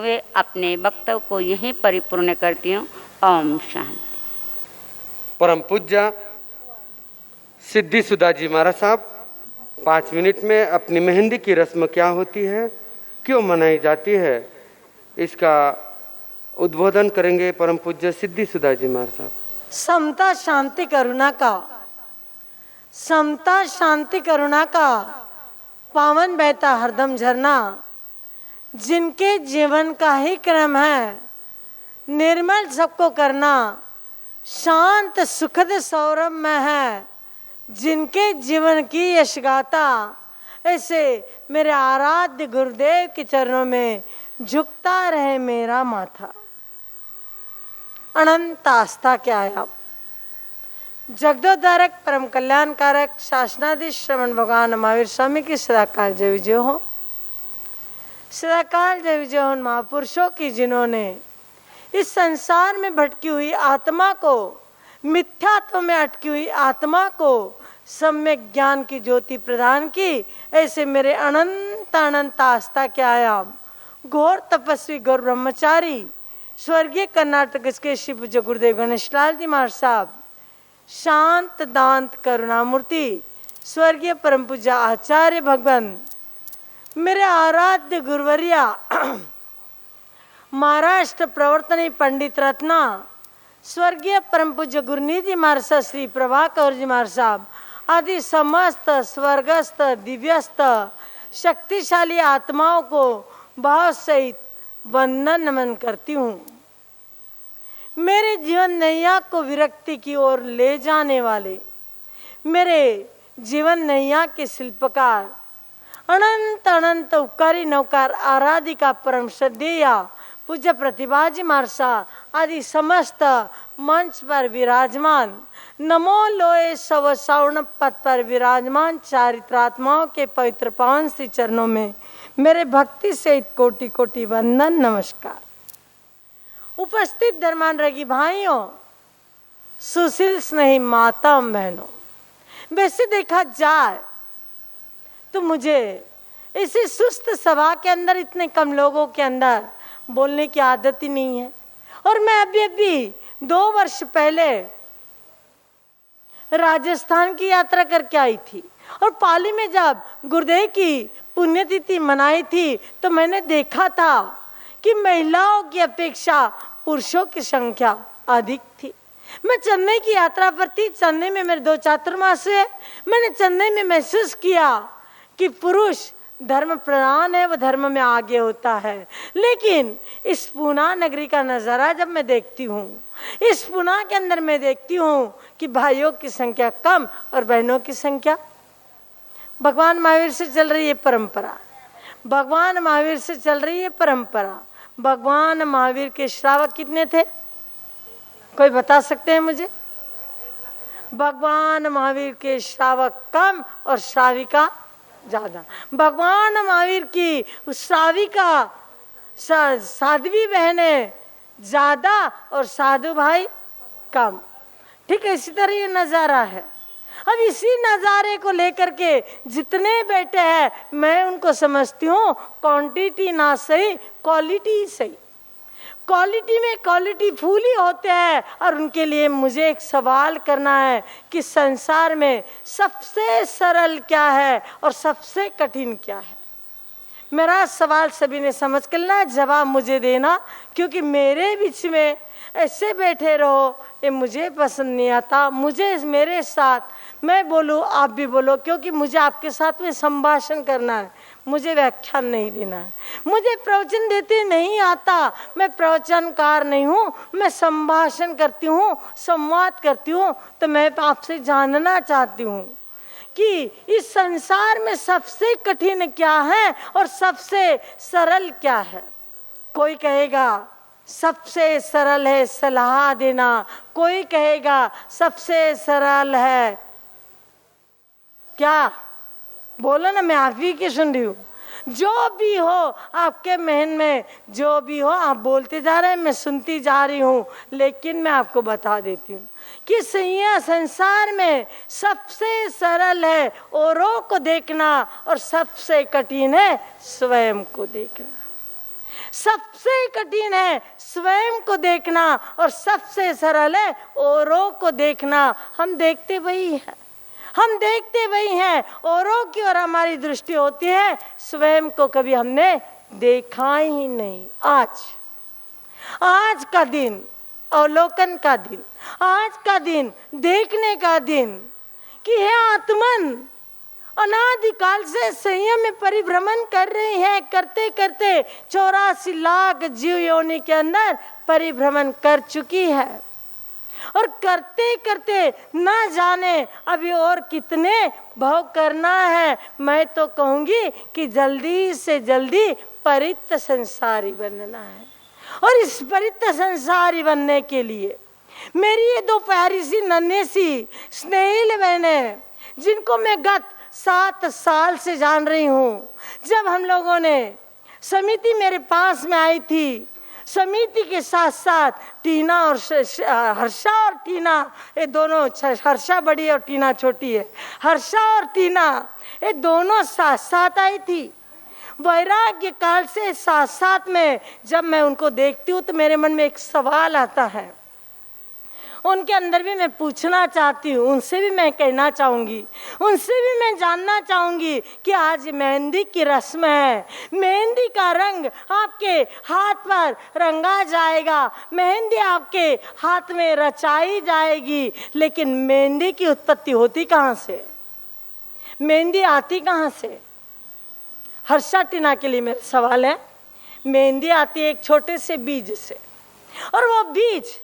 हुए अपने वक्तव्य को यहीं परिपूर्ण करती हूँ। ओम शांति। परम पूज्य सिद्धि सुधा जी महाराज साहब 5 मिनट में अपनी मेहंदी की रस्म क्या होती है, क्यों मनाई जाती है, इसका उद्बोधन करेंगे परम पूज्य सिद्धि सुधा जी महाराज साहब। समता शांति करुणा का, समता शांति करुणा का पावन बहता हरदम झरना, जिनके जीवन का ही क्रम है निर्मल सबको करना, शांत सुखद सौरभ में है जिनके जीवन की यश गाथा, ऐसे मेरे आराध्य गुरुदेव के चरणों में झुकता रहे मेरा माथा। अनंत आस्था के आयाम, जगदोद्धारक परम कल्याणकारक शासनाधीश श्रवण भगवान महावीर स्वामी की सदाकाल जय विजय हो। सदाकाल जय विजय हो महापुरुषों की, जिन्होंने इस संसार में भटकी हुई आत्मा को, मिथ्यात्व में अटकी हुई आत्मा को सम्यक ज्ञान की ज्योति प्रदान की। ऐसे मेरे अनंत अनंत आस्था के आयाम, घोर तपस्वी गौर ब्रह्मचारी स्वर्गीय कर्नाटक के श्री पूज्य गुरुदेव गणेश लाल जी महाराज साहब, शांत दांत करुणामूर्ति स्वर्गीय परम पूज्य आचार्य भगवान, मेरे आराध्य गुरुवरिया महाराष्ट्र प्रवर्तनी पंडित रत्ना स्वर्गीय परम पूज्य गुरुनिधि महाराज श्री प्रभाकर जी महाराज साहब आदि समस्त स्वर्गस्थ दिव्यस्थ शक्तिशाली आत्माओं को भाव सहित वंदन नमन करती हूँ। मेरे जीवन नैया को विरक्ति की ओर ले जाने वाले, मेरे जीवन नैया के शिल्पकार, अनंत अनंत उपकारी नौकार आराधिका परम श्रद्धेया पूज्य प्रतिभा जी महाराज आदि समस्त मंच पर विराजमान, नमो लोए सव सवर्ण पथ पर विराजमान चारित्रात्माओं के पवित्र पावन श्री चरणों में मेरे भक्ति सहित कोटि कोटि वंदन नमस्कार। उपस्थित धर्मान रगी भाइयों, सुशील स्नेही माता बहनों, वैसे देखा जाए तो मुझे इसी सुस्त सभा के अंदर, इतने कम लोगों के अंदर बोलने की आदत ही नहीं है। और मैं अभी 2 वर्ष पहले राजस्थान की यात्रा करके आई थी, और पाली में जब गुरुदेव की पुण्यतिथि मनाई थी तो मैंने देखा था कि महिलाओं की अपेक्षा पुरुषों की संख्या अधिक थी। मैं चेन्नई की यात्रा पर थी, चेन्नई में मेरे 2 चातुर्मास हुए। मैंने चेन्नई में महसूस किया कि पुरुष धर्म प्रधान है, वो धर्म में आगे होता है। लेकिन इस पूना नगरी का नज़ारा जब मैं देखती हूँ, इस पूना के अंदर मैं देखती हूँ कि भाइयों की संख्या कम और बहनों की संख्या, भगवान महावीर से चल रही है परंपरा, भगवान महावीर से चल रही है परंपरा। भगवान महावीर के श्रावक कितने थे, कोई बता सकते हैं मुझे? भगवान महावीर के श्रावक कम और श्राविका ज्यादा। भगवान महावीर की श्राविका साध्वी बहनें ज्यादा और साधु भाई कम। ठीक है, इसी तरह ये नज़ारा है। अब इसी नज़ारे को लेकर के जितने बेटे हैं, मैं उनको समझती हूँ क्वांटिटी ना सही, क्वालिटी सही। क्वालिटी में क्वालिटी फुल ही होते हैं। और उनके लिए मुझे एक सवाल करना है कि संसार में सबसे सरल क्या है और सबसे कठिन क्या है। मेरा सवाल सभी ने समझ कर लेना, जवाब मुझे देना, क्योंकि मेरे बीच में ऐसे बैठे रहो ये मुझे पसंद नहीं आता। मुझे मेरे साथ मैं बोलूँ, आप भी बोलो, क्योंकि मुझे आपके साथ में संभाषण करना है, मुझे व्याख्यान नहीं देना है। मुझे प्रवचन देते नहीं आता, मैं प्रवचनकार नहीं हूँ, मैं संभाषण करती हूँ, संवाद करती हूँ। तो मैं आपसे जानना चाहती हूँ कि इस संसार में सबसे कठिन क्या है और सबसे सरल क्या है। कोई कहेगा सबसे सरल है सलाह देना, कोई कहेगा सबसे सरल है क्या, बोलो ना, मैं आप ही की सुन रही हूँ। जो भी हो आपके महन में, जो भी हो आप बोलते जा रहे हैं, मैं सुनती जा रही हूँ। लेकिन मैं आपको बता देती हूँ कि संसार में सबसे सरल है औरों को देखना और सबसे कठिन है स्वयं को देखना। सबसे कठिन है स्वयं को देखना और सबसे सरल है औरों को देखना। हम देखते वही है, हम देखते वही हैं, औरों की ओर हमारी दृष्टि होती है, स्वयं को कभी हमने देखा ही नहीं। आज का दिन अवलोकन का दिन, आज का दिन देखने का दिन कि हे आत्मन, अनादिकाल से संयम में परिभ्रमण कर रही है, करते करते 84 लाख जीव योनि के अंदर परिभ्रमण कर चुकी है और करते करते न जाने अभी और कितने भव करना है। मैं तो कहूँगी कि जल्दी से जल्दी परित्त संसारी बनना है। और इस परित्त संसारी बनने के लिए मेरी ये दो प्यारी सी नन्ही सी स्नेहिल बहनें, जिनको मैं गत 7 साल से जान रही हूँ, जब हम लोगों ने समिति मेरे पास में आई थी, समिति के साथ साथ टीना और हर्षा और टीना, ये दोनों, हर्षा बड़ी है और टीना छोटी है, हर्षा और टीना ये दोनों साथ साथ आई थी। वैराग्य काल से साथ साथ में जब मैं उनको देखती हूँ तो मेरे मन में एक सवाल आता है, उनके अंदर भी मैं पूछना चाहती हूँ, उनसे भी मैं कहना चाहूँगी, उनसे भी मैं जानना चाहूँगी कि आज मेहंदी की रस्म है, मेहंदी का रंग आपके हाथ पर रंगा जाएगा, मेहंदी आपके हाथ में रचाई जाएगी, लेकिन मेहंदी की उत्पत्ति होती कहाँ से, मेहंदी आती कहाँ से? हर्षा टीना के लिए मेरा सवाल है। मेहंदी आती है एक छोटे से बीज से, और वो बीज,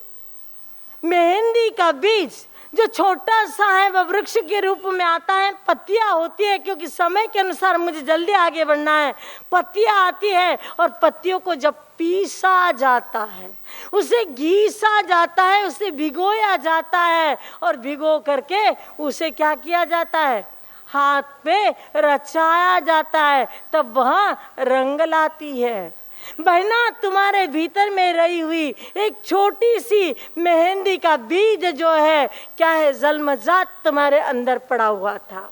मेहंदी का बीज जो छोटा सा है वह वृक्ष के रूप में आता है, पत्तियां होती है, क्योंकि समय के अनुसार मुझे जल्दी आगे बढ़ना है। पत्तियां आती है और पत्तियों को जब पीसा जाता है, उसे घीसा जाता है, उसे भिगोया जाता है, और भिगो करके उसे क्या किया जाता है, हाथ पे रचाया जाता है, तब वह रंग लाती है। बहना, तुम्हारे भीतर में रही हुई एक छोटी सी मेहंदी का बीज जो है, क्या है, जन्मजात तुम्हारे अंदर पड़ा हुआ था,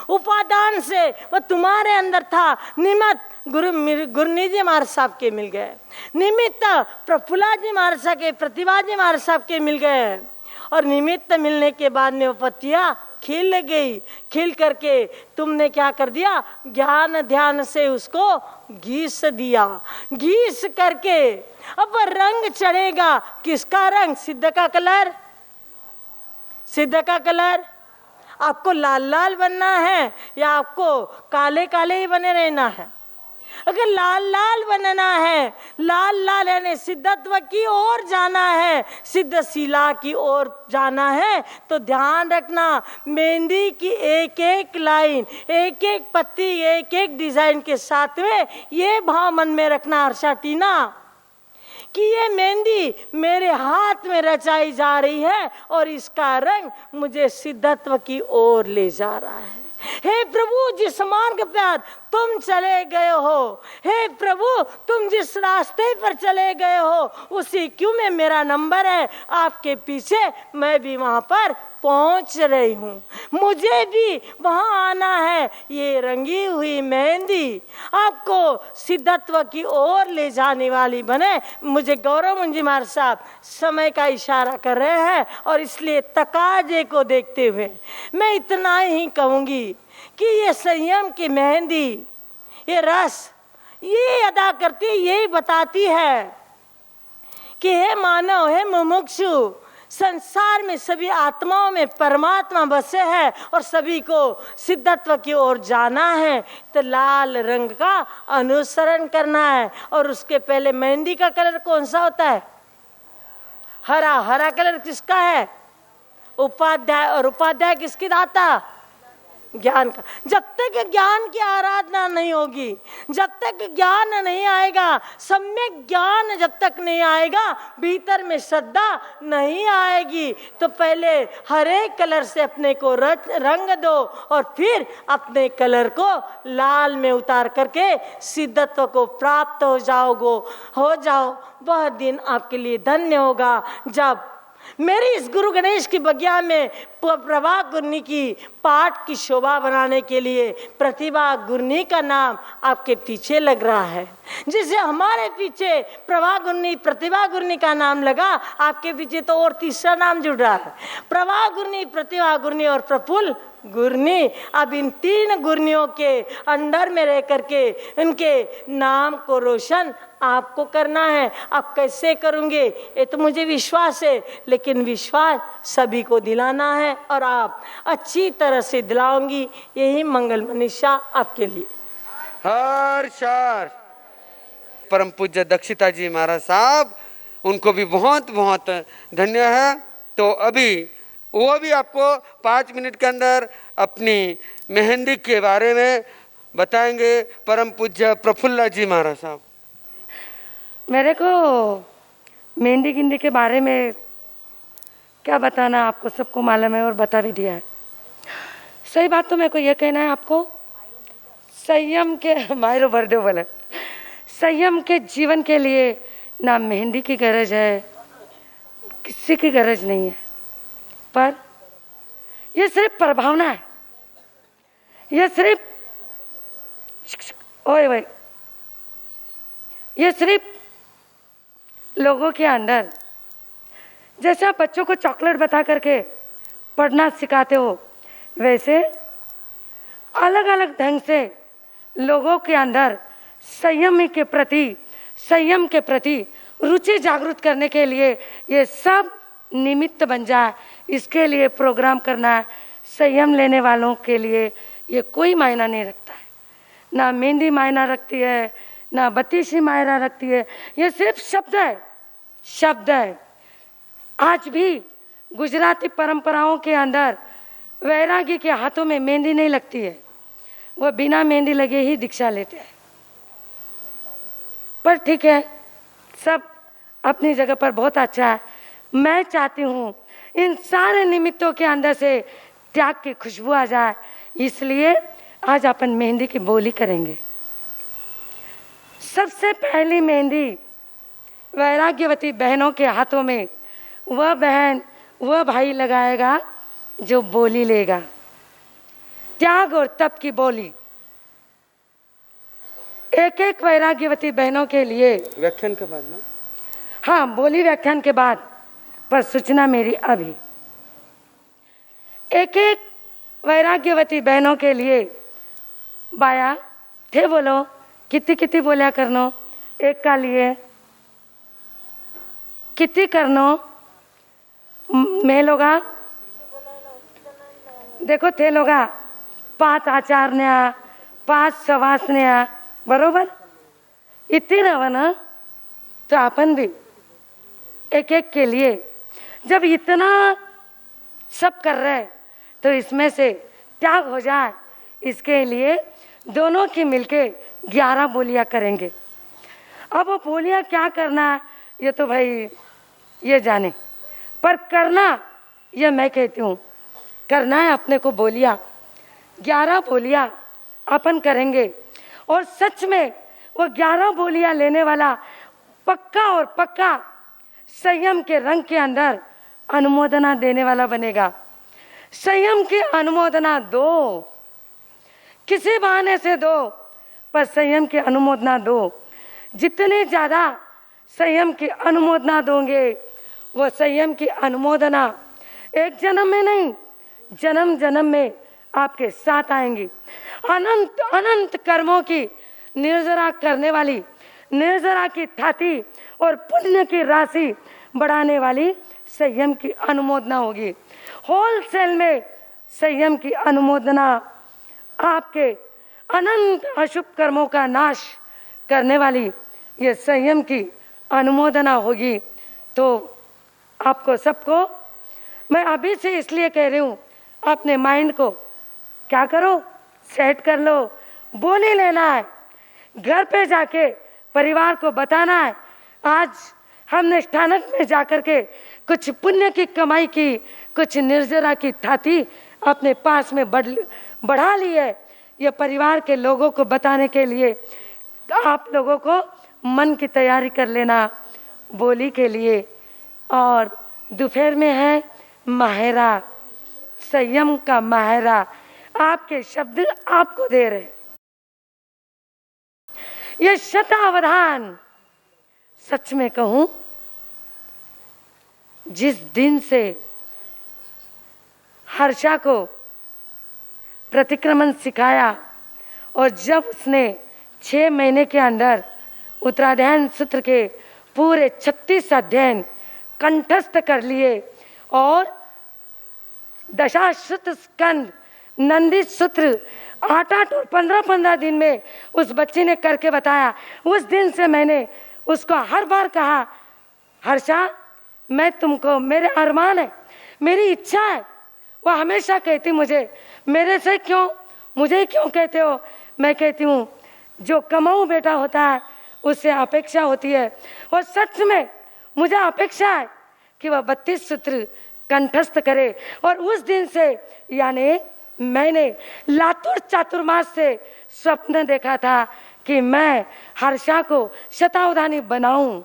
उपादान से वह तुम्हारे अंदर था। निमित्त गुरनी जी महाराज साहब के मिल गए, निमित्त प्रफुल्ला जी महाराज साहब के, प्रतिभा जी महाराज साहब के मिल गए, और निमित्त मिलने के बाद में वो पत्तियां खिल गई। खिल करके तुमने क्या कर दिया, ज्ञान ध्यान से उसको घीस दिया, घीस करके अब रंग चढ़ेगा। किसका रंग? सिद्ध का कलर, सिद्ध का कलर। आपको लाल लाल बनना है या आपको काले काले ही बने रहना है? अगर लाल लाल बनना है, लाल लाल यानी सिद्धत्व की ओर जाना है, सिद्ध शिला की ओर जाना है, तो ध्यान रखना, मेहंदी की एक एक लाइन, एक एक पत्ती, एक एक डिजाइन के साथ में ये भाव मन में रखना हर्षा टीना, कि ये मेहंदी मेरे हाथ में रचाई जा रही है और इसका रंग मुझे सिद्धत्व की ओर ले जा रहा है। हे प्रभु, जिस मार्ग पर तुम चले गए हो, हे प्रभु तुम जिस रास्ते पर चले गए हो, उसी क्यों में मेरा नंबर है, आपके पीछे मैं भी वहां पर पहुंच रही हूँ, मुझे भी वहां आना है। ये रंगी हुई मेहंदी आपको सिद्धत्व की ओर ले जाने वाली बने। मुझे गौरव मुंजी महाराज साहब समय का इशारा कर रहे हैं, और इसलिए तकाजे को देखते हुए मैं इतना ही कहूँगी कि ये संयम की मेहंदी, ये रस, ये अदा करती, यही बताती है कि हे मानव, हे मुमुक्षु, संसार में सभी आत्माओं में परमात्मा बसे है और सभी को सिद्धत्व की ओर जाना है, तो लाल रंग का अनुसरण करना है। और उसके पहले मेहंदी का कलर कौन सा होता है? हरा। हरा कलर किसका है? उपाध्याय। और उपाध्याय किसकी दाता? ज्ञान का। जब तक ज्ञान की आराधना नहीं होगी, जब तक ज्ञान नहीं आएगा, सम्यक ज्ञान जब तक नहीं आएगा, भीतर में श्रद्धा नहीं आएगी, तो पहले हरे कलर से अपने को रंग दो और फिर अपने कलर को लाल में उतार करके सिद्धत्व को प्राप्त हो जाओ। वह दिन आपके लिए धन्य होगा जब मेरी इस गुरु गणेश की बगिया में प्रभा गुरनी की पाठ की शोभा बनाने के लिए प्रतिभा गुरनी का नाम आपके पीछे लग रहा है। जिससे हमारे पीछे प्रभा गुरनी, प्रतिभा गुरनी का नाम लगा, आपके पीछे तो और तीसरा नाम जुड़ रहा है, प्रभा गुरनी, प्रतिभा गुरनी और प्रफुल्ल गुरनी। अब इन 3 गुरनियों के अंडर में रह करके उनके नाम को रोशन आपको करना है। आप कैसे करूँगे ये तो मुझे विश्वास है, लेकिन विश्वास सभी को दिलाना है और आप अच्छी तरह से दिलाऊंगी, यही मंगल मनीषा आपके लिए। हर शार परम पूज्य दक्षिता जी महाराज साहब, उनको भी बहुत बहुत धन्य है। तो अभी वो भी आपको 5 मिनट के अंदर अपनी मेहंदी के बारे में बताएंगे परम पूज्य प्रफुल्ला जी महाराज साहब। मेरे को मेहंदी गिंदी के बारे में क्या बताना, आपको सबको मालूम है और बता भी दिया है। सही बात तो मेरे को ये कहना है आपको, संयम के मायरो बर्दे बोले, संयम के जीवन के लिए ना मेहंदी की गरज है, किसी की गरज नहीं है, पर ये सिर्फ प्रभावना है। ये सिर्फ ओए भाई, ये सिर्फ लोगों के अंदर, जैसे आप बच्चों को चॉकलेट बता करके पढ़ना सिखाते हो, वैसे अलग अलग ढंग से लोगों के अंदर संयम के प्रति रुचि जागृत करने के लिए ये सब निमित्त बन जाए, इसके लिए प्रोग्राम करना है। संयम लेने वालों के लिए ये कोई मायना नहीं रखता है, ना मेहंदी मायना रखती है, ना बत्तीसी मायना रखती है, ये सिर्फ शब्द है। आज भी गुजराती परंपराओं के अंदर वैरागी के हाथों में मेहंदी नहीं लगती है, वो बिना मेहंदी लगे ही दीक्षा लेते हैं। पर ठीक है, सब अपनी जगह पर बहुत अच्छा है। मैं चाहती हूँ इन सारे निमित्तों के अंदर से त्याग की खुशबू आ जाए, इसलिए आज अपन मेहंदी की बोली करेंगे। सबसे पहली मेहंदी वैराग्यवती बहनों के हाथों में वह बहन वह भाई लगाएगा जो बोली लेगा, त्याग और तप की बोली। एक एक वैराग्यवती बहनों के लिए व्याख्यान के बाद ना, हाँ बोली व्याख्यान के बाद, पर सूचना मेरी अभी। एक एक वैराग्यवती बहनों के लिए बाया थे बोलो, कितनी कितनी बोलिया करनो, एक का लिए कितनी करनो मैं लोगा, देखो थे लोगा 5 आचार्य 5 सवासन्या, बरोबर इतनी रहा ना। तो अपन भी एक एक के लिए जब इतना सब कर रहे तो इसमें से त्याग हो जाए, इसके लिए दोनों की मिलके 11 बोलियां करेंगे। अब वो बोलियां क्या करना है ये तो भाई ये जाने, पर करना ये मैं कहती हूँ, करना है अपने को बोलियां 11 बोलियां अपन करेंगे। और सच में वो 11 बोलियां लेने वाला पक्का संयम के रंग के अंदर अनुमोदना देने वाला बनेगा। संयम की अनुमोदना दो, किसी बहाने से दो, पर संयम की अनुमोदना दो। जितने ज़्यादा संयम की अनुमोदना दोगे, वो संयम की अनुमोदना एक जन्म में नहीं, जन्म जन्म में आपके साथ आएंगी। अनंत अनंत कर्मों की निर्जरा करने वाली, निर्जरा की थाती और पुण्य की राशि बढ़ाने वाली संयम की अनुमोदना होगी। होलसेल में संयम की अनुमोदना आपके अनंत अशुभ कर्मों का नाश करने वाली ये संयम की अनुमोदना होगी। तो आपको सबको मैं अभी से इसलिए कह रही हूँ, अपने माइंड को क्या करो, सेट कर लो, बोल ही लेना है। घर पे जाके परिवार को बताना है, आज हमने स्थानक में जाकर के कुछ पुण्य की कमाई की, कुछ निर्जरा की थाती अपने पास में बढ़ा ली है। ये परिवार के लोगों को बताने के लिए आप लोगों को मन की तैयारी कर लेना बोली के लिए। और दोपहर में है माहेरा, संयम का माहेरा, आपके शब्द आपको दे रहे। ये शतावधान सच में कहूं, जिस दिन से हर्षा को प्रतिक्रमण सिखाया और जब उसने 6 महीने के अंदर उत्तराध्यान सूत्र के पूरे 36 अध्ययन कंठस्थ कर लिए और दशाश्रुत स्कंद नंदी सूत्र 8-8 और 15-15 दिन में उस बच्चे ने करके बताया। उस दिन से मैंने उसको हर बार कहा, हर्षा मैं तुमको, मेरे अरमान है, मेरी इच्छा है। वह हमेशा कहती मुझे, मेरे से क्यों, मुझे क्यों कहते हो? मैं कहती हूँ जो कमाऊ बेटा होता है उससे अपेक्षा होती है, और सच में मुझे अपेक्षा है कि वह 32 सूत्र कंठस्थ करे। और उस दिन से यानी मैंने लातुर चातुर्मास से स्वप्न देखा था कि मैं हर्षा को शतावधानी बनाऊं,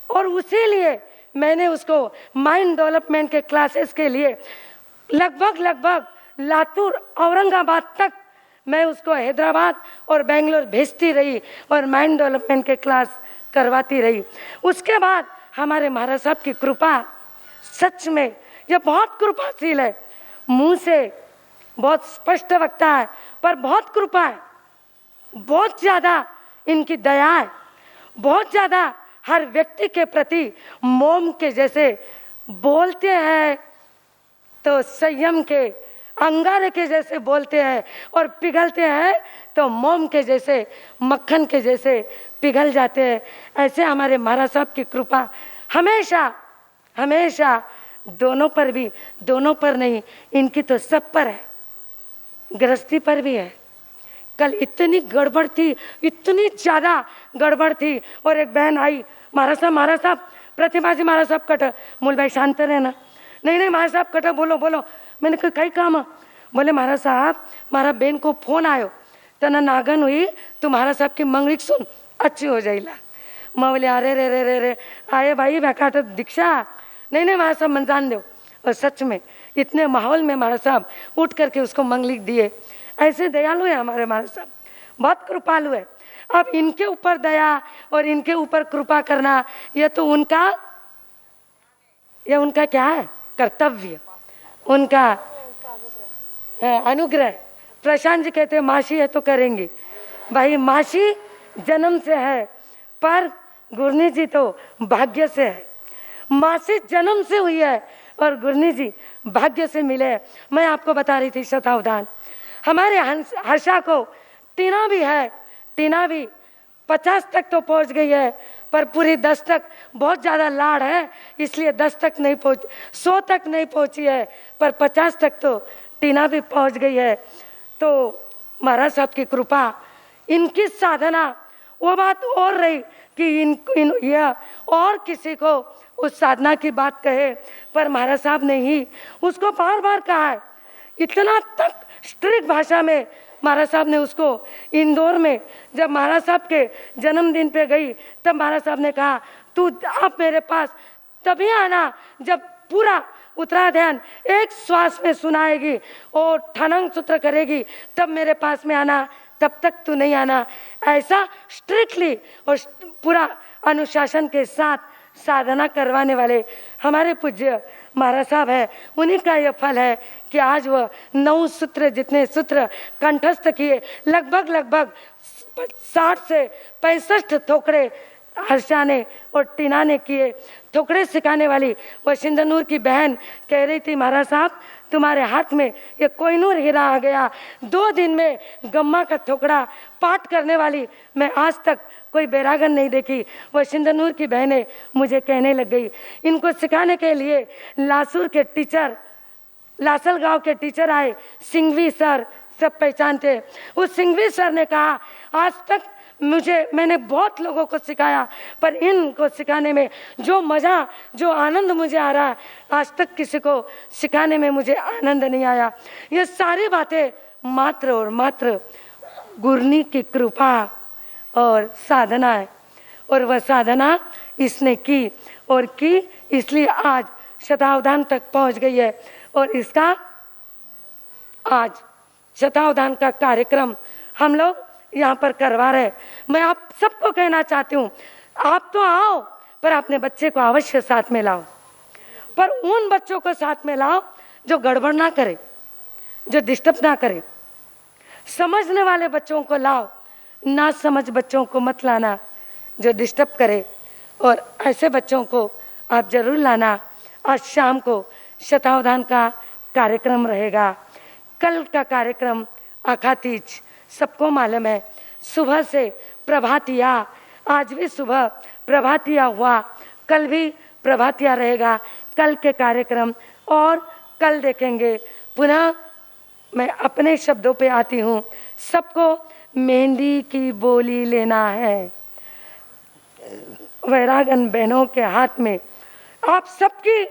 और उसी लिए मैंने उसको माइंड डेवलपमेंट के क्लासेस के लिए लगभग लातूर औरंगाबाद तक मैं उसको हैदराबाद और बेंगलोर भेजती रही और माइंड डेवलपमेंट के क्लास करवाती रही। उसके बाद हमारे महाराज साहब की कृपा, सच में ये बहुत कृपाशील है। मुंह से बहुत स्पष्ट वक्ता है पर बहुत कृपा है, बहुत ज़्यादा इनकी दया है, बहुत ज़्यादा हर व्यक्ति के प्रति मोम के जैसे बोलते हैं तो संयम के अंगारे के जैसे बोलते हैं, और पिघलते हैं तो मोम के जैसे, मक्खन के जैसे पिघल जाते हैं। ऐसे हमारे महाराज साहब की कृपा हमेशा हमेशा दोनों पर भी, दोनों पर नहीं, इनकी तो सब पर है, गृहस्थी पर भी है। कल इतनी गड़बड़ थी, इतनी ज़्यादा गड़बड़ थी, और एक बहन आई, महाराज साहब प्रतिभा जी महाराज साहब कट, मूल भाई शांत रहे ना, नहीं महाराज साहब कट, बोलो बोलो। मैंने कहा कई काम? बोले महाराज साहब मारा बहन को फोन आयो तना नागन हुई, तो महाराज साहब की मंगली सुन अच्छी हो जाएगा। मैं बोले अरे रे रे रे रे आए भाई बैकाट दीक्षा, नहीं महाराज साहब मन जान दो। और सच में इतने माहौल में महाराज साहब उठ करके उसको मंगली दिए। ऐसे दयालु है हमारे महाराज साहब, बहुत कृपालु है। अब इनके ऊपर दया और इनके ऊपर कृपा करना, यह तो उनका क्या है, कर्तव्य, उनका अनुग्रह। प्रशांत जी कहते हैं मासी है तो करेंगे। भाई मासी जन्म से है, पर गुरनी जी तो भाग्य से है। मासी जन्म से हुई है और गुरनी जी भाग्य से मिले हैं। मैं आपको बता रही थी शतावधान, हमारे हर्षा को टीना भी है, टीना भी 50 तक तो पहुंच गई है, पर पूरी 10 तक बहुत ज़्यादा लाड़ है, इसलिए 10 तक नहीं पहुंच, 100 तक नहीं पहुंची है, पर 50 तक तो टीना भी पहुंच गई है। तो महाराज साहब की कृपा, इनकी साधना, वो बात और रही कि यह और किसी को उस साधना की बात कहे, पर महाराज साहब ने ही उसको बार बार कहा है। इतना तक स्ट्रिक्ट भाषा में महाराज साहब ने उसको इंदौर में, जब महाराज साहब के जन्मदिन पे गई, तब महाराज साहब ने कहा तू अब मेरे पास तभी आना जब पूरा उत्तराध्यान एक श्वास में सुनाएगी और ठनंग सूत्र करेगी, तब मेरे पास में आना, तब तक तू नहीं आना। ऐसा स्ट्रिक्टली और पूरा अनुशासन के साथ साधना करवाने वाले हमारे पूज्य महाराज साहब है। उन्हीं का यह फल है कि आज वह 9 सूत्र, जितने सूत्र कंठस्थ किए, लगभग 60 से 65 थोकड़े हर्षा ने और टीना ने किए। थोकड़े सिखाने वाली वह सिंधनूर की बहन कह रही थी, महाराज साहब तुम्हारे हाथ में ये कोहिनूर हीरा आ गया। 2 दिन में गम्मा का थोकड़ा पाठ करने वाली मैं आज तक कोई बैरागन नहीं देखी। वह सिंधनूर की बहनें मुझे कहने लग गई। इनको सिखाने के लिए लासूर के टीचर, लासल गांव के टीचर आए, सिंघवी सर, सब पहचानते। उस सिंघवी सर ने कहा आज तक मैंने बहुत लोगों को सिखाया, पर इनको सिखाने में जो मज़ा, जो आनंद मुझे आ रहा है, आज तक किसी को सिखाने में मुझे आनंद नहीं आया। ये सारी बातें मात्र और मात्र गुरनी की कृपा और साधना है, और वह साधना इसने की और की, इसलिए आज शतावधान तक पहुंच गई है। और इसका आज शतावधान का कार्यक्रम हम लोग यहाँ पर करवा रहे। मैं आप सबको कहना चाहती हूँ, आप तो आओ पर अपने बच्चे को अवश्य साथ में लाओ, पर उन बच्चों को साथ में लाओ जो गड़बड़ ना करे, जो डिस्टर्ब ना करे। समझने वाले बच्चों को लाओ, ना समझ बच्चों को मत लाना जो डिस्टर्ब करे। और ऐसे बच्चों को आप जरूर लाना। आज शाम को शतावधान का कार्यक्रम रहेगा। कल का कार्यक्रम आखातीज सबको मालूम है, सुबह से प्रभातिया, आज भी सुबह प्रभातिया हुआ, कल भी प्रभातिया रहेगा। कल के कार्यक्रम और कल देखेंगे। पुनः मैं अपने शब्दों पे आती हूँ, सबको मेहंदी की बोली लेना है। वैरागन बहनों के हाथ में, आप सबकी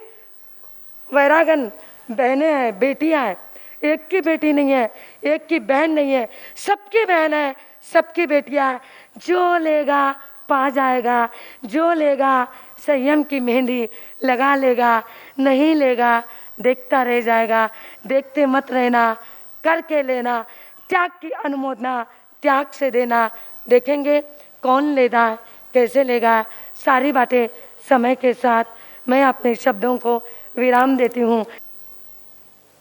वैरागन बहनें हैं, बेटियां हैं, एक की बेटी नहीं है, एक की बहन नहीं है, सबकी बहन है, सबकी बेटियां हैं। जो लेगा पा जाएगा, जो लेगा संयम की मेहंदी लगा लेगा, नहीं लेगा देखता रह जाएगा। देखते मत रहना, करके लेना। त्याग की अनुमोदना त्याग से देना। देखेंगे कौन लेगा, कैसे लेगा, सारी बातें समय के साथ। मैं अपने शब्दों को विराम देती हूँ।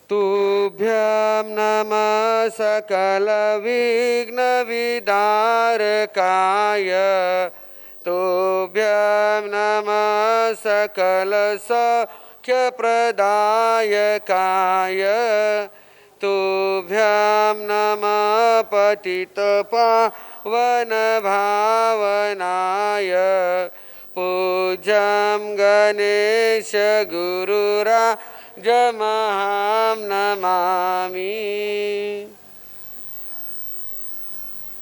तुभ्यं नमः सकल विघ्न विदारकाय, तुभ्यं नमः सकल सौख्य प्रदायकाय, तुभ्यं नमः पतित पावन भावनाय, पूज्यं गणेश गुरुराजमहं नमामि।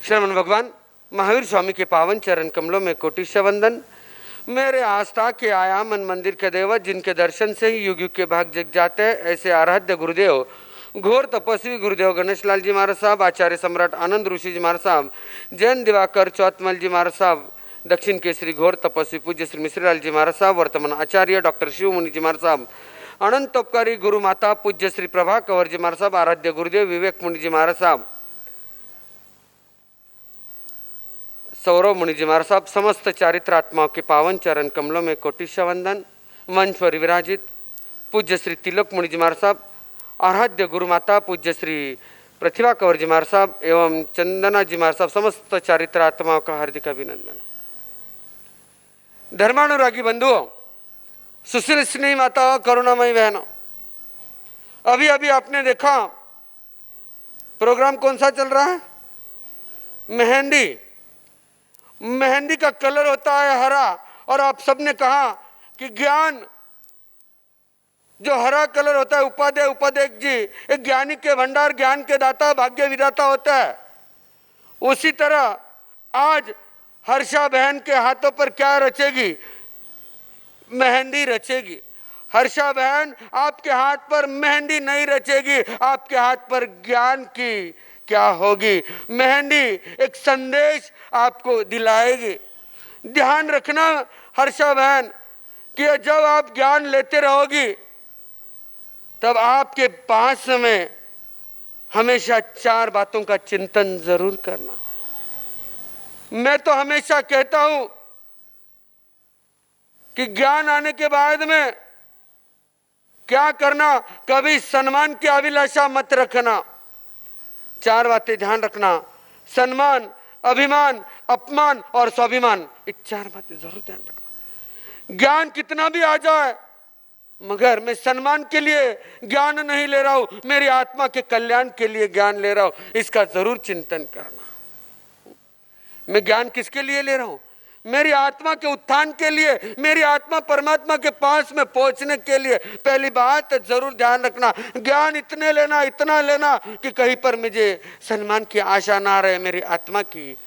श्रवण भगवान महावीर स्वामी के पावन चरण कमलों में कोटिशा वंदन। मेरे आस्था के आयामन मंदिर के देवत, जिनके दर्शन से ही युग युग के भाग जग जाते हैं, ऐसे आराध्य गुरुदेव घोर तपस्वी गुरुदेव गणेश लाल जी महाराज साहब, आचार्य सम्राट आनंद ऋषि जी महाराज साहब, जैन दिवाकर चौतमल जी महाराज साहब, दक्षिण केसरी घोर तपस्वी पूज्य श्री मिश्रीलाल जी महाराज साहब, वर्तमान आचार्य डॉक्टर शिव मुनि जी महाराज साहब, अनंत उपकारी गुरु माता पूज्य श्री प्रभा कंवर जी महाराज साहब, आराध्य गुरुदेव विवेक मुनि जी महाराज साहब, सौरव मुनि जी महाराज साहब, समस्त चारित्र आत्माओं के पावन चरण कमलों में कोटिशा वंदन। मंच पर विराजित पूज्य श्री तिलक मुनि जी महाराज साहब, आराध्य गुरु माता पूज्य श्री प्रतिभा कंवर जी महाराज साहब एवं चंदना जी महाराज साहब, समस्त चारित्र आत्माओं का हार्दिक अभिनंदन। धर्मानुरागी बंधुओं, सुशील स्नेही माता, करुणामयी बहनों, अभी अभी आपने देखा प्रोग्राम कौन सा चल रहा है? मेहंदी। मेहंदी का कलर होता है हरा, और आप सबने कहा कि ज्ञान जो हरा कलर होता है, उपाध्याय उपाध्याय जी एक ज्ञानी के भंडार, ज्ञान के दाता, भाग्य विधाता होता है। उसी तरह आज हर्षा बहन के हाथों पर क्या रचेगी? मेहंदी रचेगी। हर्षा बहन आपके हाथ पर मेहंदी नहीं रचेगी, आपके हाथ पर ज्ञान की क्या होगी? मेहंदी एक संदेश आपको दिलाएगी। ध्यान रखना हर्षा बहन कि जब आप ज्ञान लेते रहोगी तब आपके पास में हमेशा चार बातों का चिंतन जरूर करना। मैं तो हमेशा कहता हूं कि ज्ञान आने के बाद में क्या करना, कभी सम्मान की अभिलाषा मत रखना। चार बातें ध्यान रखना, सम्मान, अभिमान, अपमान और स्वाभिमान, ये चार बातें जरूर ध्यान रखना। ज्ञान कितना भी आ जाए, मगर मैं सम्मान के लिए ज्ञान नहीं ले रहा हूं, मेरी आत्मा के कल्याण के लिए ज्ञान ले रहा हूं, इसका जरूर चिंतन करना। मैं ज्ञान किसके लिए ले रहा हूं? मेरी आत्मा के उत्थान के लिए, मेरी आत्मा परमात्मा के पास में पहुंचने के लिए। पहली बात जरूर ध्यान रखना, ज्ञान इतने लेना, इतना लेना कि कहीं पर मुझे सम्मान की आशा ना रहे, मेरी आत्मा की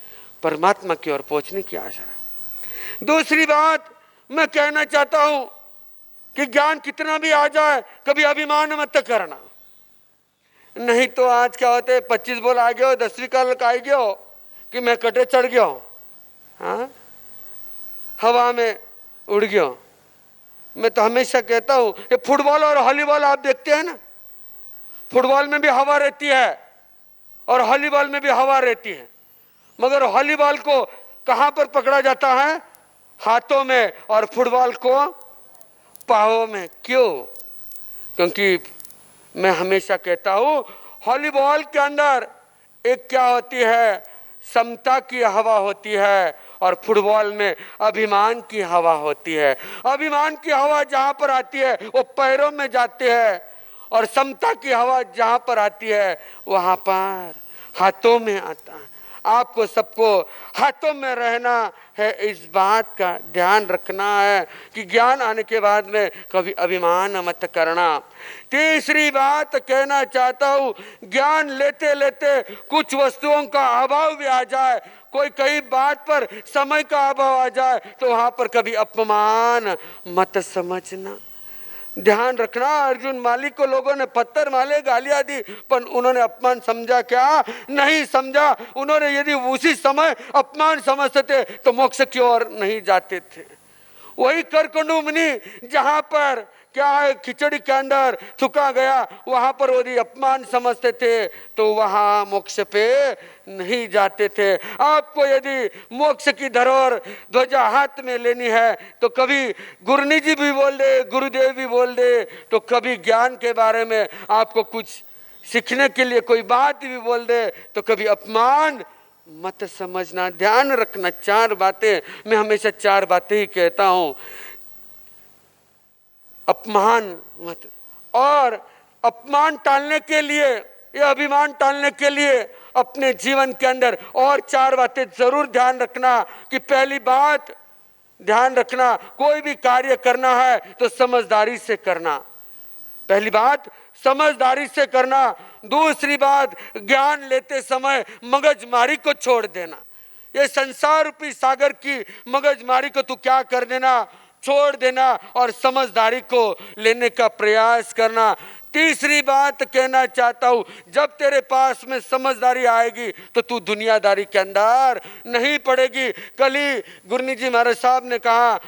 परमात्मा की ओर पहुंचने की आशा रहे। दूसरी बात मैं कहना चाहता हूं कि ज्ञान कितना भी आ जाए, कभी अभिमान मत करना। नहीं तो आज क्या होते, 25 बोल आ गए हो, 10वीं काल का आ गए हो कि मैं कटे चढ़ गया हूं, हाँ, हवा में उड़ गया। मैं तो हमेशा कहता हूं, ये फुटबॉल और वॉलीबॉल आप देखते हैं ना, फुटबॉल में भी हवा रहती है और वॉलीबॉल में भी हवा रहती है। मगर वॉलीबॉल को कहाँ पर पकड़ा जाता है? हाथों में, और फुटबॉल को पाँवों में। क्यों? क्योंकि मैं हमेशा कहता हूँ वॉलीबॉल के अंदर एक क्या होती है? समता की हवा होती है, और फुटबॉल में अभिमान की हवा होती है। अभिमान की हवा जहाँ पर आती है वो पैरों में जाती है, और समता की हवा जहाँ पर आती है वहाँ पर हाथों में आता है। आपको सबको हाथों में रहना है, इस बात का ध्यान रखना है कि ज्ञान आने के बाद में कभी अभिमान मत करना। तीसरी बात कहना चाहता हूँ, ज्ञान लेते लेते कुछ वस्तुओं का अभाव भी आ जाए, कोई कई बात पर समय का अभाव आ जाए, तो वहां पर कभी अपमान मत समझना। ध्यान रखना, अर्जुन मालिक को लोगों ने पत्थर मारे, गालियां दी, पर उन्होंने अपमान समझा क्या? नहीं समझा। उन्होंने यदि उसी समय अपमान समझते थे तो मोक्ष की ओर नहीं जाते थे। वही करकंडू मुनि जहां पर क्या है, खिचड़ी के अंदर थुका गया, वहां पर यदि अपमान समझते थे तो वहां मोक्ष पे नहीं जाते थे। आपको यदि मोक्ष की धरोहर ध्वजा हाथ में लेनी है तो कभी गुरुनी जी भी बोल दे, गुरुदेव भी बोल दे, तो कभी ज्ञान के बारे में आपको कुछ सीखने के लिए कोई बात भी बोल दे, तो कभी अपमान मत समझना। ध्यान रखना, चार बातें, मैं हमेशा चार बातें ही कहता हूं। अपमान मत, और अपमान टालने के लिए या अभिमान टालने के लिए अपने जीवन के अंदर और चार बातें जरूर ध्यान रखना। कि पहली बात ध्यान रखना, कोई भी कार्य करना है तो समझदारी से करना। पहली बात समझदारी से करना। दूसरी बात, ज्ञान लेते समय मगजमारी को छोड़ देना। ये संसार रूपी सागर की मगजमारी को तू क्या कर देना? छोड़ देना, और समझदारी को लेने का प्रयास करना। तीसरी बात कहना चाहता हूं, जब तेरे पास में समझदारी आएगी तो तू दुनियादारी के अंदर नहीं पड़ेगी। कल ही गुरनी जी महाराज साहब ने कहा,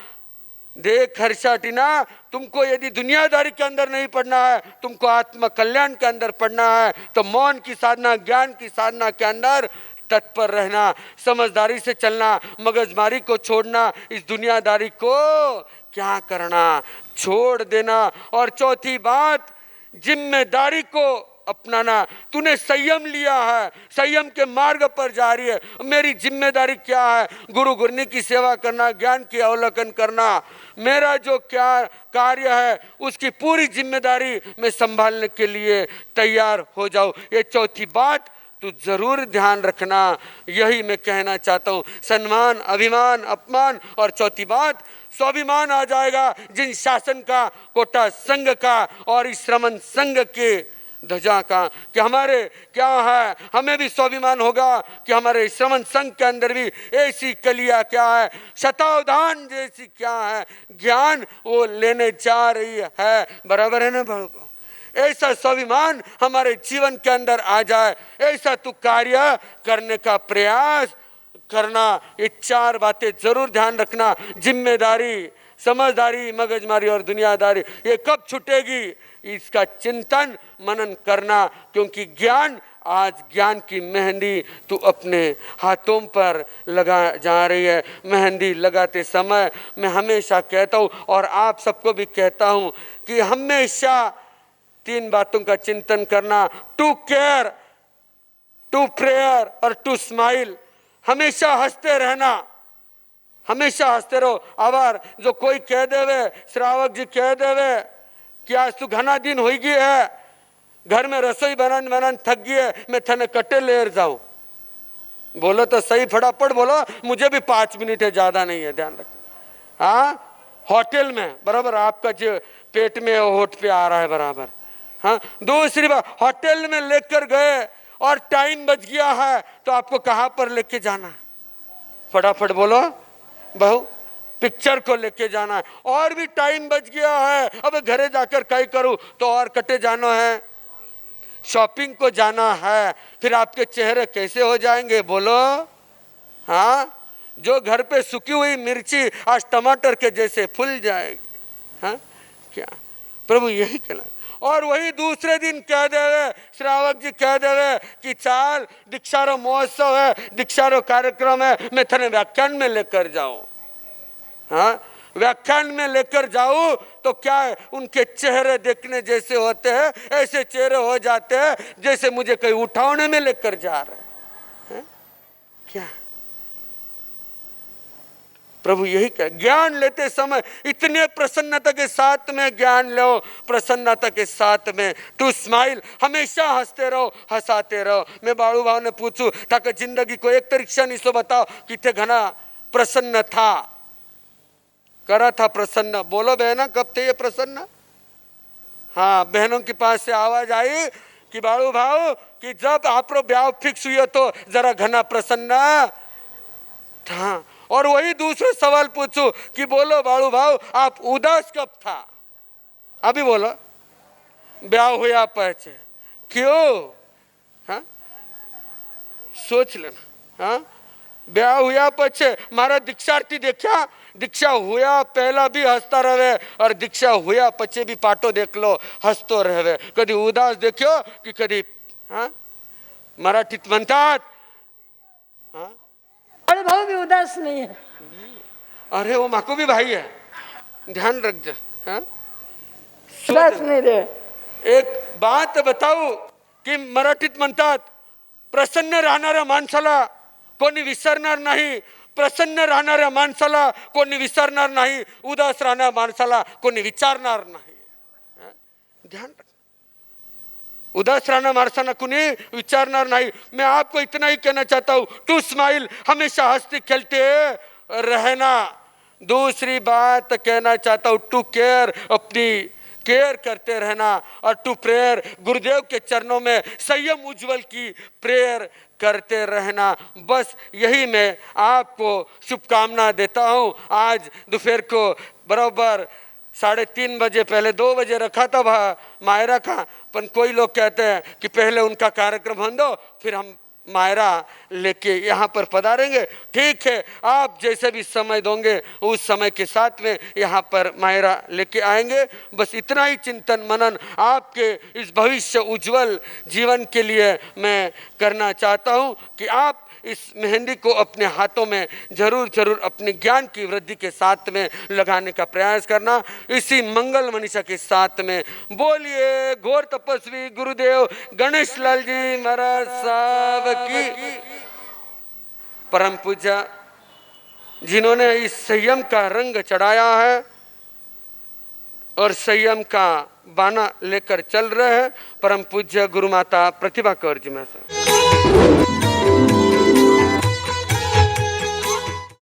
देख हर्षाटिना, तुमको यदि दुनियादारी के अंदर नहीं पढ़ना है, तुमको आत्म कल्याण के अंदर पढ़ना है, तो मौन की साधना, ज्ञान की साधना के अंदर तत्पर रहना, समझदारी से चलना, मगजमारी को छोड़ना, इस दुनियादारी को क्या करना, छोड़ देना। और चौथी बात, जिम्मेदारी को अपनाना। तूने संयम लिया है, संयम के मार्ग पर जा रही है, मेरी जिम्मेदारी क्या है? गुरु गुरनी की सेवा करना, ज्ञान की अवलोकन करना। मेरा जो क्या कार्य है उसकी पूरी जिम्मेदारी मैं संभालने के लिए तैयार हो जाऊं। ये चौथी बात तू जरूर ध्यान रखना। यही मैं कहना चाहता हूँ। सम्मान, अभिमान, अपमान, और चौथी बात स्वाभिमान आ जाएगा। जिन शासन का, कोटा संघ का और इस श्रमण संघ के ध्वजा का, कि हमारे क्या है, हमें भी स्वाभिमान होगा कि हमारे श्रमण संघ के अंदर भी ऐसी कलिया क्या है, शतावधान जैसी क्या है, ज्ञान वो लेने जा रही है। बराबर है ना भाई? ऐसा स्वाभिमान हमारे जीवन के अंदर आ जाए, ऐसा तू कार्य करने का प्रयास करना। ये चार बातें जरूर ध्यान रखना। जिम्मेदारी, समझदारी, मगजमारी और दुनियादारी, ये कब छूटेगी इसका चिंतन मनन करना। क्योंकि ज्ञान, आज ज्ञान की मेहंदी तू अपने हाथों पर लगा जा रही है। मेहंदी लगाते समय मैं हमेशा कहता हूँ और आप सबको भी कहता हूँ कि हमेशा तीन बातों का चिंतन करना, टू केयर, टू प्रेयर और टू स्माइल। हमेशा हंसते रहना, हमेशा हंसते रहो। आवार जो कोई कह देवे, श्रावक जी कह देवे कि आज तू घना दिन हो गई है, घर में रसोई बनान बनान थक गई है, मैं थने कटे लेर जाऊं, बोलो तो सही, फटाफट बोलो, मुझे भी 5 मिनट है, ज्यादा नहीं है, ध्यान रखना। हाँ, होटल में बराबर आपका जो पेट में होठ पे आ रहा है बराबर। हाँ, दूसरी बात, होटल में लेकर गए और टाइम बच गया है तो आपको कहां पर लेके जाना है? फटाफट बोलो बहू, पिक्चर को लेके जाना है। और भी टाइम बच गया है, अब घरे जाकर कहीं करूं तो और कटे जाना है, शॉपिंग को जाना है। फिर आपके चेहरे कैसे हो जाएंगे बोलो? हाँ, जो घर पे सूखी हुई मिर्ची आज टमाटर के जैसे फूल जाएगी। हाँ, क्या प्रभु यही कहना। और वही दूसरे दिन कह देवे, श्रावक जी कह देवे कि चाल दीक्षारो महोत्सव है, दीक्षारो कार्यक्रम है, मैं तेरे व्याख्यान में लेकर जाऊं। हाँ, व्याख्यान में लेकर जाऊं तो क्या है, उनके चेहरे देखने जैसे होते हैं ऐसे चेहरे हो जाते हैं जैसे मुझे कहीं उठाने में लेकर जा रहे हैं। क्या प्रभु यही कह, ज्ञान लेते समय इतने प्रसन्नता के साथ में ज्ञान लो, प्रसन्नता के साथ में टू स्माइल, हमेशा हंसते रहो, हंसाते रहो। मैं बाड़ू भाव ने पूछू ताकि जिंदगी को एक तरीका नहीं सो बताओ कि थे घना प्रसन्न था, करा था प्रसन्न, बोलो बहना कब थे ये प्रसन्न? हाँ, बहनों के पास से आवाज आई कि बाड़ू भाव कि जब आप ब्याह फिक्स हुए तो जरा घना प्रसन्न था। और वही दूसरे सवाल पूछो कि बोलो बाड़ू भाव आप उदास कब था? अभी बोलो ब्याह हुआ पहचे, क्यों? हाँ, सोच लेना। हाँ, ब्याह हुआ पछे मारा दीक्षार्थी देखा, दीक्षा हुआ पहला भी हंसता रहे और दीक्षा हुआ पछे भी पाटो देख लो हंसतो रहे, कभी उदास देखो कि कभी हाँ मराठीत म्हणतात हाँ बड़े भाव भी उदास नहीं है। अरे वो माको भी भाई है, ध्यान रख जा। हाँ, उदास नहीं रे। एक बात बताऊ की मराठीत म्हणतात प्रसन्न राहणाऱ्या माणसाला कोणी विसरणार नाही, प्रसन्न राहणाऱ्या माणसाला कोणी विसरणार नाही, उदास राहणाऱ्या माणसाला कोणी विचारणार नाही। ध्यान रख, उदास रहना मारसाना कुनी विचारणार नहीं। मैं आपको इतना ही कहना चाहता हूँ, टू स्माइल, हमेशा हंसते खेलते रहना। दूसरी बात कहना चाहता हूँ, टू केयर, अपनी केयर करते रहना। और टू प्रेयर, गुरुदेव के चरणों में संयम उज्जवल की प्रेयर करते रहना। बस यही मैं आपको शुभकामना देता हूँ। आज दोपहर को बराबर 3:30 बजे, पहले 2 बजे रखा था मायरा का, पर कोई लोग कहते हैं कि पहले उनका कार्यक्रम होने दो फिर हम मायरा लेके यहाँ पर पधारेंगे। ठीक है, आप जैसे भी समय दोगे उस समय के साथ में यहाँ पर मायरा लेके आएंगे। बस इतना ही चिंतन मनन आपके इस भविष्य उज्जवल जीवन के लिए मैं करना चाहता हूँ कि आप इस मेहंदी को अपने हाथों में जरूर जरूर अपने ज्ञान की वृद्धि के साथ में लगाने का प्रयास करना। इसी मंगल मनीषा के साथ में बोलिए घोर तपस्वी गुरुदेव गणेश लाल जी महाराज साहब की। परम पूज्य जिन्होंने इस संयम का रंग चढ़ाया है और संयम का बाना लेकर चल रहे हैं, परम पूज्य गुरु माता प्रतिभा कौर जी महाराज।